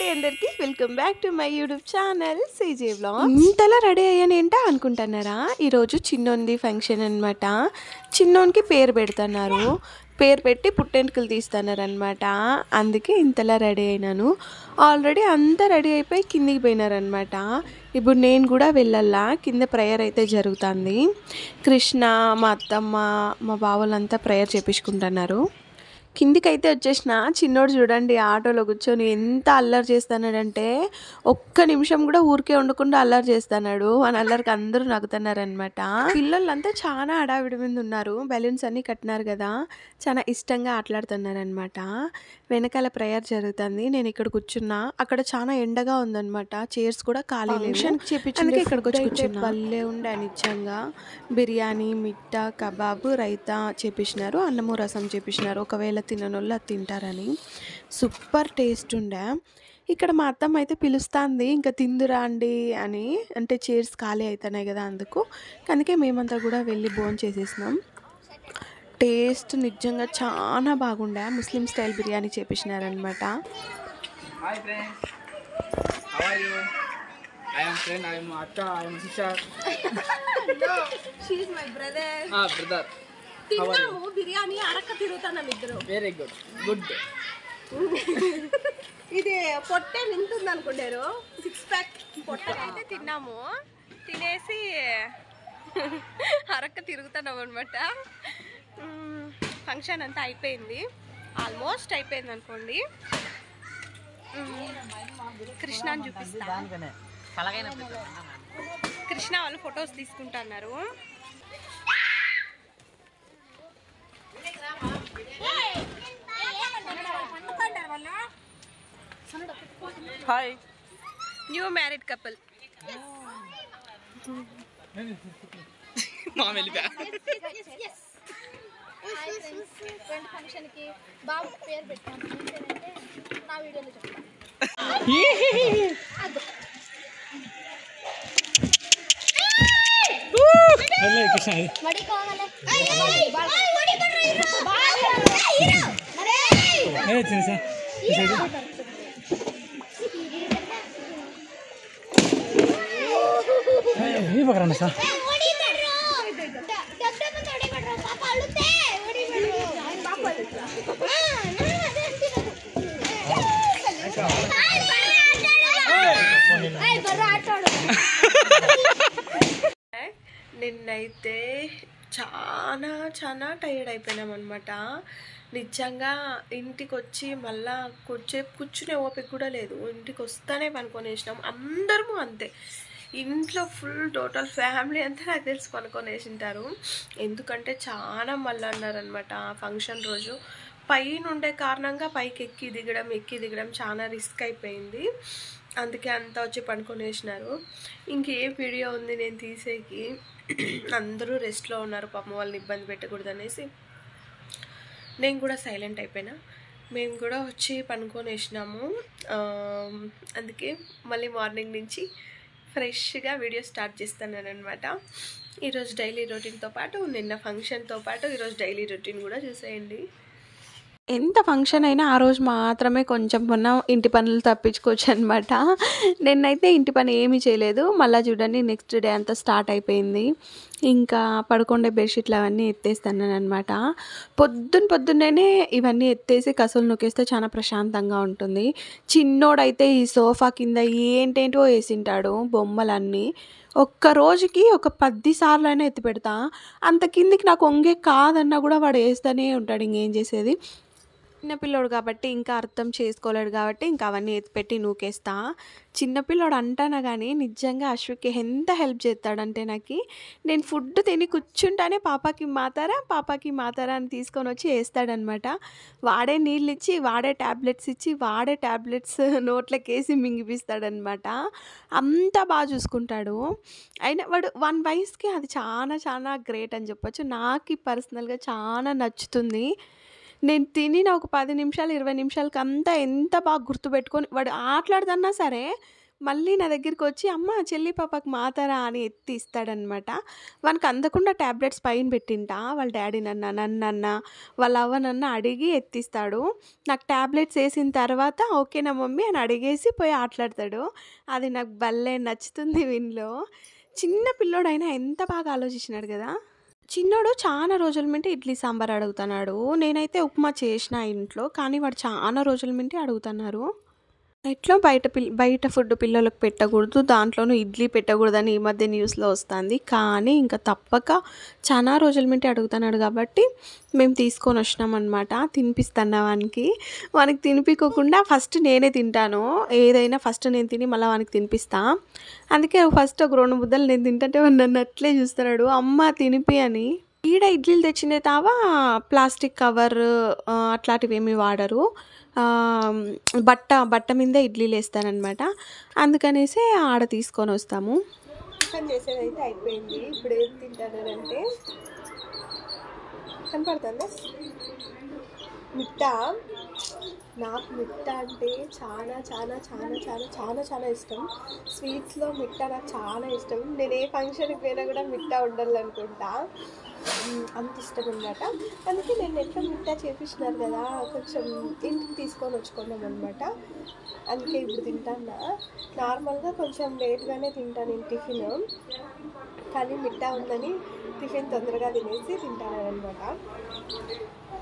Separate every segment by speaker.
Speaker 1: Hi అందరికీ welcome back to my YouTube channel CJ vlogs. ఇంతలా ready అయ్యానేంటా అనుకుంటున్నారా? ఈరోజు చిన్నోంది ఫంక్షన్ అనమాట. చిన్నోనికి పేరు పెడుతున్నారు. పేరు పెట్టి పుట్టెంటుకలు తీస్తున్నారనమాట. అందుకే ఇంతలా రెడీ అయినాను. ఆల్రెడీ అంతా రెడీ అయిపోయి కిందికి పోయినారనమాట. ఇప్పుడు నేను కూడా వెళ్ళాలా. కింద ప్రేయర్ అయితే జరుగుతుంది. కృష్ణ, మా అత్తమ్మ, మా బావలంతా ప్రేయర్ చేపించుకుంటున్నారు. కిందికైతే వచ్చేసిన. చిన్నోడు చూడండి ఆటోలో కూర్చొని ఎంత అల్లరి చేస్తున్నాడంటే ఒక్క నిమిషం కూడా ఊరికే ఉండకుండా అల్లరి చేస్తున్నాడు. అని అల్లరికి అందరూ నవ్వుతున్నారనమాట. పిల్లలంతా చాలా హడావిడి మీద ఉన్నారు. బెలూన్స్ అన్నీ కట్టినారు కదా, చాలా ఇష్టంగా ఆటలాడుతున్నారనమాట. వెనకాల ప్రేయర్ జరుగుతుంది. నేను ఇక్కడ కూర్చున్నా. అక్కడ చాలా ఎండగా ఉందనమాట. చైర్స్ కూడా ఖాళీ లేవు. అందుకే ఇక్కడికి వచ్చి కూర్చున్నా. భలే ఉండే నిజంగా. బిర్యానీ, మిట్టా, కబాబు, రైతా చేపించినారు. అన్నము రసం చేపించినారు. ఒకవేళ తిననోళ్ళు అది తింటారని. సూపర్ టేస్ట్ ఉండే. ఇక్కడ మా అత్తమ్మ అయితే పిలుస్తుంది, ఇంకా తిందురా అండి అని. అంటే చైర్స్ ఖాళీ అవుతున్నాయి కదా, అందుకే మేమంతా కూడా వెళ్ళి భోజనం చేసేసినాం. టేస్ట్ నిజంగా చాలా బాగుండే. ముస్లిం స్టైల్ బిర్యానీ చేపించినారనమాట.
Speaker 2: Hi friends, how are you? I am Atta, I am sister.
Speaker 1: No, she is my brother.
Speaker 2: Brother.
Speaker 1: తిన్నాము బిర్యానీ, అరక్క తిరుగుతున్నాం ఇద్దరు.
Speaker 2: Very good. Good.
Speaker 1: ఇది పొట్టే నింటుంది అనుకున్నారు. 6 ప్యాక్ పొట్టనైతే తిన్నాము. తినేసి అరక్క తిరుగుతున్నాం అనమాట. ఫంక్షన్ అంతా అయిపోయింది, ఆల్మోస్ట్ అయిపోయింది అనుకోండి. కృష్ణని చూపిస్తా. కృష్ణ వాళ్ళు ఫొటోస్ తీసుకుంటున్నారు.
Speaker 2: హాయ్.
Speaker 1: New married couple.
Speaker 2: మా వెళ్ళిపా.
Speaker 3: ఫంక్షన్ కి బాబు పేరు పెట్టాను. ఏంటంటే నా వీడియోలో చెప్తాను. మడి కావాలి.
Speaker 1: నిన్నైతే చాలా చాలా టైర్డ్ అయిపోయినాం అనమాట. నిజంగా ఇంటికి వచ్చి మళ్ళా కొద్దిసేపు కూర్చునే ఓపిక కూడా లేదు. ఇంటికి వస్తానే పనుకొనేసినాం. అందరము అంతే. ఇంట్లో ఫుల్ టోటల్ ఫ్యామిలీ అంతా నాకు తెలిసి పనుకొనేసింటారు. ఎందుకంటే చాలా మళ్ళీ అన్నారనమాట. ఫంక్షన్ రోజు పైన ఉండే కారణంగా పైకి ఎక్కి దిగడం చాలా రిస్క్ అయిపోయింది. అందుకే అంతా వచ్చి పనుకొనేసినారు. ఇంకేం వీడియో ఉంది నేను తీసేకి. అందరూ రెస్ట్లో ఉన్నారు. పాపం వాళ్ళని ఇబ్బంది పెట్టకూడదు అనేసి నేను కూడా సైలెంట్ అయిపోయినా. మేము కూడా వచ్చి పనుకొనేసినాము. అందుకే మళ్ళీ మార్నింగ్ నుంచి ఫ్రెష్గా వీడియో స్టార్ట్ చేస్తున్నాను అనమాట. ఈరోజు డైలీ రొటీన్తో పాటు నిన్న ఫంక్షన్తో పాటు ఈరోజు డైలీ రొటీన్ కూడా చూసేయండి. ఎంత ఫంక్షన్ అయినా ఆ రోజు మాత్రమే కొంచెం మొన్న ఇంటి పనులు తప్పించుకోవచ్చు అనమాట. నేనైతే ఇంటి పని ఏమీ చేయలేదు. మళ్ళీ చూడండి నెక్స్ట్ డే అంతా స్టార్ట్ అయిపోయింది. ఇంకా పడుకుండే బెడ్షీట్లు అవన్నీ ఎత్తేస్తాను అనమాట. పొద్దున్నే ఇవన్నీ ఎత్తేసి కసులు నొక్కేస్తే చాలా ప్రశాంతంగా ఉంటుంది. చిన్నోడైతే ఈ సోఫా కింద ఏంటేంటో వేసింటాడు బొమ్మలన్నీ. ఒక్క రోజుకి ఒక 10 సార్లు అయినా ఎత్తి పెడతా. అంత కిందికి నాకు వంగే కాదన్నా కూడా వాడు వేస్తూనే ఉంటాడు. ఇంకేం చేసేది. చిన్నపిల్లోడు కాబట్టి ఇంకా అర్థం చేసుకోలేడు కాబట్టి ఇంకా అవన్నీ ఎత్తిపెట్టి నూకేస్తా. చిన్నపిల్లోడు అంటానా కానీ నిజంగా అశ్వికి ఎంత హెల్ప్ చేస్తాడంటే, నేను ఫుడ్ తిని కూర్చుంటానే పాపాకి మాతారా అని తీసుకొని వచ్చి వేస్తాడనమాట. వాడే నీళ్ళు ఇచ్చి, వాడే ట్యాబ్లెట్స్ ఇచ్చి, వాడే ట్యాబ్లెట్స్ నోట్లోకి వేసి మింగిపిస్తాడనమాట. అంత బాగా చూసుకుంటాడు. అయినా వాడు 1 వయసుకి అది చాలా చాలా గ్రేట్ అని చెప్పొచ్చు. నాకు పర్సనల్గా చాలా నచ్చుతుంది. నేను తినిన ఒక 10 నిమిషాలు 20 నిమిషాలకి అంతా ఎంత బాగా గుర్తుపెట్టుకొని వాడు ఆటలాడుతున్నా సరే మళ్ళీ నా దగ్గరికి వచ్చి అమ్మ చెల్లి పాపకి మాతరా అని ఎత్తి ఇస్తాడనమాట. వానికి అందకుండా టాబ్లెట్స్ పైన పెట్టింటా వాళ్ళ డాడీ నన్నన్న వాళ్ళ అవ్వనన్న అడిగి ఎత్తిస్తాడు. నాకు టాబ్లెట్స్ వేసిన తర్వాత ఓకేనా మమ్మీ అని అడిగేసి పోయి ఆటలాడతాడు. అది నాకు భలే నచ్చుతుంది వీనిలో. చిన్న పిల్లోడైనా ఎంత బాగా ఆలోచించినాడు కదా. చిన్నోడు చాలా రోజుల నుండి ఇడ్లీ సాంబార్ అడుగుతున్నాడు. నేనైతే ఉప్మా చేసిన ఇంట్లో, కానీ వాడు చాలా రోజుల నుండి అడుగుతున్నారు. ఎట్లా బయట ఫుడ్ పిల్లలకు పెట్టకూడదు, దాంట్లోనూ ఇడ్లీ పెట్టకూడదని ఈ మధ్య న్యూస్లో వస్తుంది. కానీ ఇంకా తప్పక చాలా రోజుల నుండి అడుగుతున్నాడు కాబట్టి మేము తీసుకొని వచ్చినాం అనమాట. తినిపిస్తున్నా వానికి తినిపించకుండా ఫస్ట్ నేనే తింటాను. ఏదైనా ఫస్ట్ నేను తిని మళ్ళీ వానికి తినిపిస్తా. అందుకే ఫస్ట్ ఒక 2 ముద్దలు నేను తింటుంటే వాడు నన్ను అట్లే చూస్తున్నాడు, అమ్మ తినిపి అని. ఈడ ఇడ్లీలు తెచ్చిందే తావా ప్లాస్టిక్ కవర్ అట్లాంటివి ఏమి వాడరు. బట్ట మీదే ఇడ్లీలు వేస్తానమాట. అందుకనేసి ఆడ తీసుకొని వస్తాము. టిఫిన్ చేసేది అయితే అయిపోయింది. ఇప్పుడు ఏం తింటానంటే కనపడుతుంది మిఠా. నాకు మిఠా అంటే చాలా చాలా చాలా చాలా చాలా చాలా ఇష్టం. స్వీట్స్లో మిఠా నాకు చాలా ఇష్టం. నేను ఏ ఫంక్షన్కి పోయినా కూడా మిఠా ఉండాలనుకుంటా, అంత ఇష్టం అనమాట. అందుకే నేను ఎట్లా మిఠా చేపించినారు కదా, కొంచెం ఇంటికి తీసుకొని వచ్చుకున్నాం అనమాట. అందుకే ఇప్పుడు తింటాను. నార్మల్గా కొంచెం లేట్గానే తింటాను నేను టిఫిన్, కానీ మిఠా ఉందని టిఫిన్ తొందరగా తినేసి తింటాను అనమాట.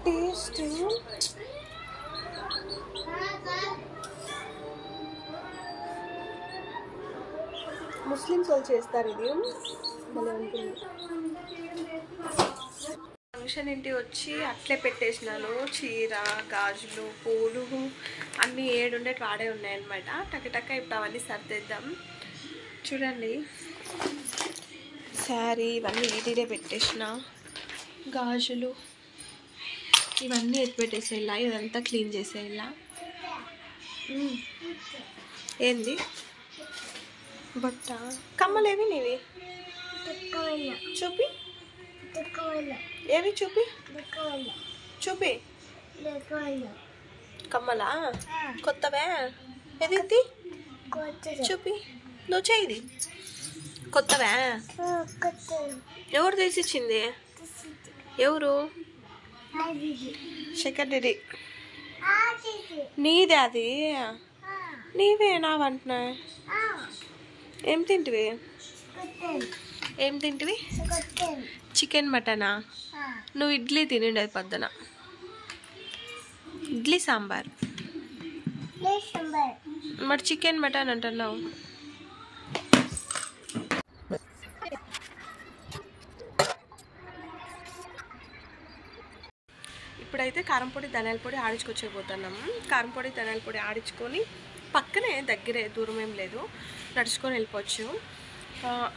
Speaker 1: టేస్ట్ ముస్లిమ్స్ వాళ్ళు చేస్తారు, ఇది భలే ఉంటుంది. ఫంక్షన్ ఇంటి వచ్చి అట్లే పెట్టేసినాను. చీర, గాజులు, పూలు అన్నీ 7 ఉండేవి వాడే ఉన్నాయన్నమాట. టక్క ఇప్పుడు అవన్నీ సర్దేద్దాం. చూడండి, శారీ ఇవన్నీ ఈటీడే పెట్టేసిన, గాజులు ఇవన్నీ ఎత్తి పెట్టేసేలా, ఇదంతా క్లీన్ చేసేలా. ఏంది బట్ట కమ్మలేవి నీవి చూపి, ఏవి చూపి చూపి. కమ్మలా కొత్తవే, ఏది చూపి, నువ్వు చేయి. కొత్తవే? ఎవరు తీసిచ్చింది? ఎవరు? శేఖర్ రెడ్డి. నీదే అది? నీవే నావంటున్నా. ఏం తింటివి? చికెన్ మటనా? నువ్వు ఇడ్లీ తినిండేది పొద్దున, ఇడ్లీ సాంబార్. మరి చికెన్ మటన్ అంటున్నావు. ఇప్పుడైతే కారం పొడి ధనియాల పొడి ఆడించుకొచ్చేపోతున్నాము. కారం పొడి ధనియాల పొడి ఆడించుకొని పక్కనే, దగ్గరే, దూరం ఏం లేదు, నడుచుకొని వెళ్ళిపోవచ్చు.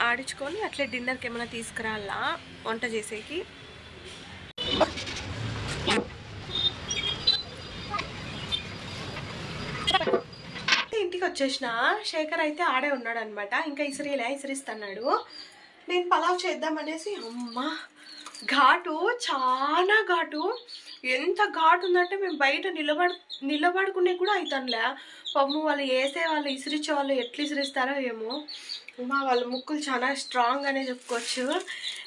Speaker 1: ఆడించుకొని అట్లే డిన్నర్కి ఏమైనా తీసుకురాలా వంట చేసేకి. ఇంటికి వచ్చేసిన. శేఖర్ అయితే ఆడే ఉన్నాడు అనమాట. ఇంకా ఇసిరిస్తున్నాడు. నేను పలావ్ చేద్దామనేసి, అమ్మ ఘాటు, చాలా ఘాటు. ఎంత ఘాటు ఉందంటే మేము బయట నిలబడుకునే కూడా అవుతానులే. పాపం వాళ్ళు వేసే వాళ్ళు, ఇసిరిచ్చే వాళ్ళు ఎట్లా ఇసిరిస్తారో ఏమో. వాళ్ళ ముక్కులు చాలా స్ట్రాంగ్ అనే చెప్పుకోవచ్చు.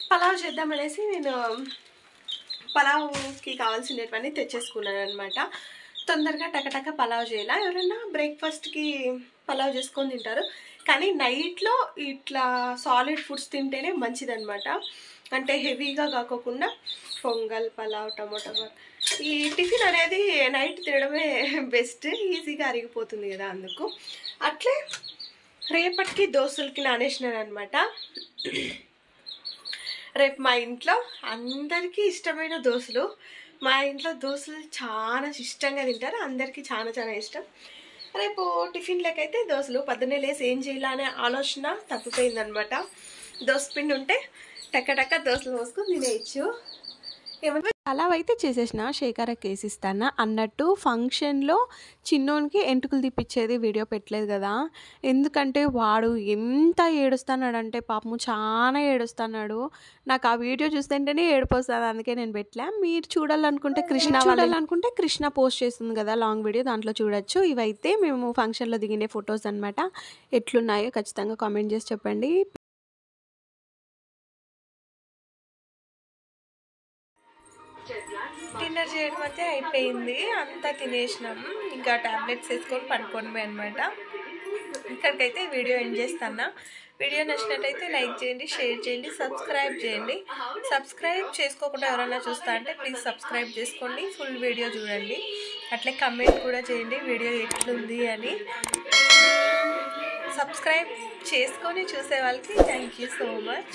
Speaker 1: పలావ్ చేద్దామనేసి నేను పలావ్కి కావాల్సినవన్నీ తెచ్చేసుకున్నాను అనమాట. తొందరగా టకటక పలావ్ చేయాల. ఎవరైనా బ్రేక్ఫాస్ట్కి పలావ్ చేసుకొని తింటారు, కానీ నైట్లో ఇట్లా సాలిడ్ ఫుడ్స్ తింటేనే మంచిదన్నమాట. అంటే హెవీగా కాకోకుండా పొంగల్, పలావ్, టమోటా బాత్, ఈ టిఫిన్ అనేది నైట్ తినడమే బెస్ట్. ఈజీగా అరిగిపోతుంది కదా, అందుకు అట్లే రేపటికి దోశలకి నానేసినాను అనమాట. రేపు మా ఇంట్లో అందరికీ ఇష్టమైన దోశలు. మా ఇంట్లో దోశలు చాలా ఇష్టంగా తింటారు, అందరికీ చాలా చాలా ఇష్టం. రేపు టిఫిన్లకైతే దోశలు. పొద్దున్నే లేసి ఏం చేయాలా అనే ఆలోచన తప్పిపోయిందనమాట. దోశ పిండి ఉంటే టక్క దోశలు పోసుకొని తినేయచ్చు. ఏమంటే అలా అయితే చేసేసిన శేఖరకి వేసిస్తాను అన్నట్టు ఫంక్షన్లో చిన్నోనికి ఎంటుకలు తీపిచ్చేది వీడియో పెట్టలేదు కదా, ఎందుకంటే వాడు ఎంత ఏడుస్తున్నాడంటే పాపము చాలా ఏడుస్తున్నాడు. నాకు ఆ వీడియో చూస్తుంటేనే ఏడుపు వస్తుంది, అందుకే నేను పెట్టలే. మీరు చూడాలనుకుంటే కృష్ణ పోస్ట్ చేస్తుంది కదా లాంగ్ వీడియో, దాంట్లో చూడొచ్చు. ఇవైతే మేము ఫంక్షన్లో దిగిన ఫొటోస్ అనమాట. ఎట్లున్నాయో ఖచ్చితంగా కామెంట్ చేసి చెప్పండి. డిన్నర్ చేయడం అయితే అయిపోయింది, అంతా తినేసినాం. ఇంకా టాబ్లెట్స్ వేసుకొని పడుకోవడమే అనమాట. ఇక్కడికైతే వీడియో ఎండ్ చేస్తాను. వీడియో నచ్చినట్టయితే లైక్ చేయండి, షేర్ చేయండి, సబ్స్క్రైబ్ చేయండి. సబ్స్క్రైబ్ చేసుకోకుండా ఎవరైనా చూస్తా అంటే ప్లీజ్ సబ్స్క్రైబ్ చేసుకోండి, ఫుల్ వీడియో చూడండి. అట్లే కమెంట్ కూడా చేయండి వీడియో ఎట్లుంది అని. సబ్స్క్రైబ్ చేసుకొని చూసే వాళ్ళకి థ్యాంక్ యూ సో మచ్.